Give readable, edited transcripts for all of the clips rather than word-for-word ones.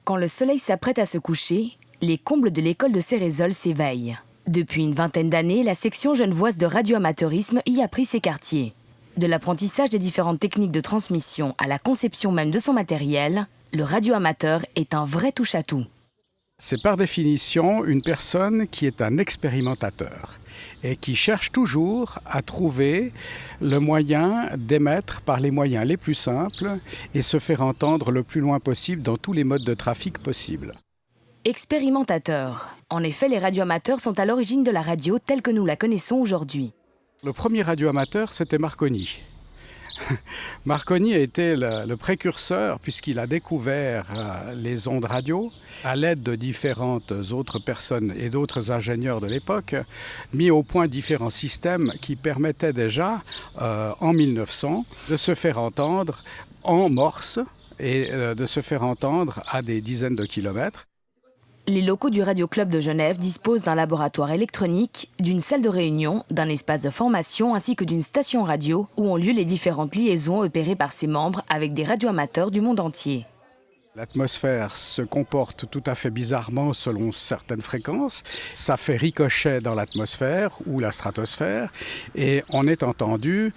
Quand le soleil s'apprête à se coucher, les combles de l'école de Cérézole s'éveillent. Depuis une vingtaine d'années, la section genevoise de radioamateurisme y a pris ses quartiers. De l'apprentissage des différentes techniques de transmission à la conception même de son matériel, le radioamateur est un vrai touche-à-tout. C'est par définition une personne qui est un expérimentateur et qui cherche toujours à trouver le moyen d'émettre par les moyens les plus simples et se faire entendre le plus loin possible dans tous les modes de trafic possibles. Expérimentateur. En effet, les radioamateurs sont à l'origine de la radio telle que nous la connaissons aujourd'hui. Le premier radioamateur, c'était Marconi. Marconi a été le précurseur puisqu'il a découvert les ondes radio à l'aide de différentes autres personnes et d'autres ingénieurs de l'époque, mis au point différents systèmes qui permettaient déjà, en 1900, de se faire entendre en morse et de se faire entendre à des dizaines de kilomètres. Les locaux du Radio Club de Genève disposent d'un laboratoire électronique, d'une salle de réunion, d'un espace de formation ainsi que d'une station radio où ont lieu les différentes liaisons opérées par ses membres avec des radioamateurs du monde entier. L'atmosphère se comporte tout à fait bizarrement selon certaines fréquences. Ça fait ricochet dans l'atmosphère ou la stratosphère et on est entendu,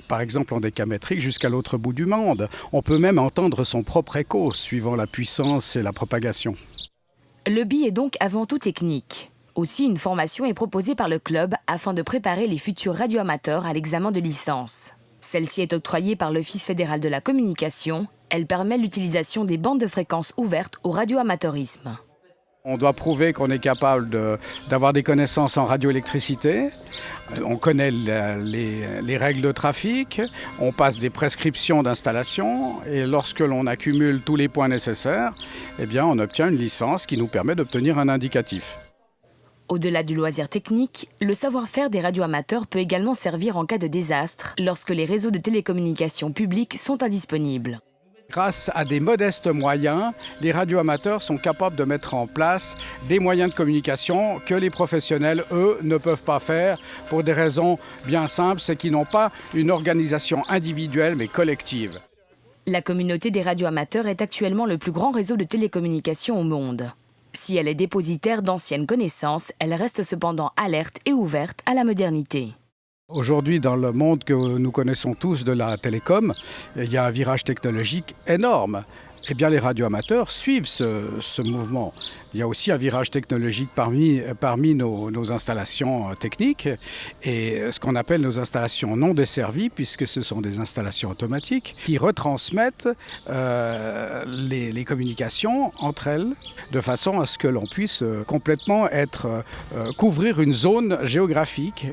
par exemple en décamétrique, jusqu'à l'autre bout du monde. On peut même entendre son propre écho suivant la puissance et la propagation. Le BI est donc avant tout technique. Aussi, une formation est proposée par le club afin de préparer les futurs radioamateurs à l'examen de licence. Celle-ci est octroyée par l'Office fédéral de la communication. Elle permet l'utilisation des bandes de fréquences ouvertes au radioamateurisme. On doit prouver qu'on est capable d'avoir des connaissances en radioélectricité. On connaît les règles de trafic, on passe des prescriptions d'installation et lorsque l'on accumule tous les points nécessaires, eh bien, on obtient une licence qui nous permet d'obtenir un indicatif. Au-delà du loisir technique, le savoir-faire des radioamateurs peut également servir en cas de désastre lorsque les réseaux de télécommunications publics sont indisponibles. Grâce à des modestes moyens, les radioamateurs sont capables de mettre en place des moyens de communication que les professionnels, eux, ne peuvent pas faire pour des raisons bien simples, c'est qu'ils n'ont pas une organisation individuelle mais collective. La communauté des radioamateurs est actuellement le plus grand réseau de télécommunications au monde. Si elle est dépositaire d'anciennes connaissances, elle reste cependant alerte et ouverte à la modernité. Aujourd'hui, dans le monde que nous connaissons tous de la télécom, il y a un virage technologique énorme. Eh bien, les radioamateurs suivent ce mouvement. Il y a aussi un virage technologique parmi nos installations techniques et ce qu'on appelle nos installations non desservies, puisque ce sont des installations automatiques qui retransmettent les communications entre elles de façon à ce que l'on puisse complètement couvrir une zone géographique.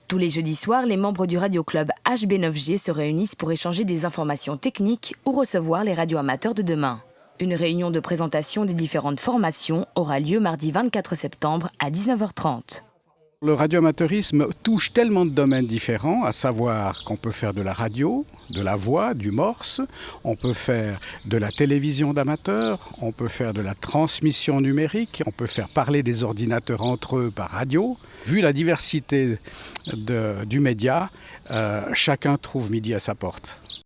Tous les jeudis soirs, les membres du Radio Club HB9G se réunissent pour échanger des informations techniques ou recevoir les radioamateurs de demain. Une réunion de présentation des différentes formations aura lieu mardi 24 septembre à 19h30. Le radioamateurisme touche tellement de domaines différents, à savoir qu'on peut faire de la radio, de la voix, du morse, on peut faire de la télévision d'amateurs, on peut faire de la transmission numérique, on peut faire parler des ordinateurs entre eux par radio. Vu la diversité du média, chacun trouve midi à sa porte.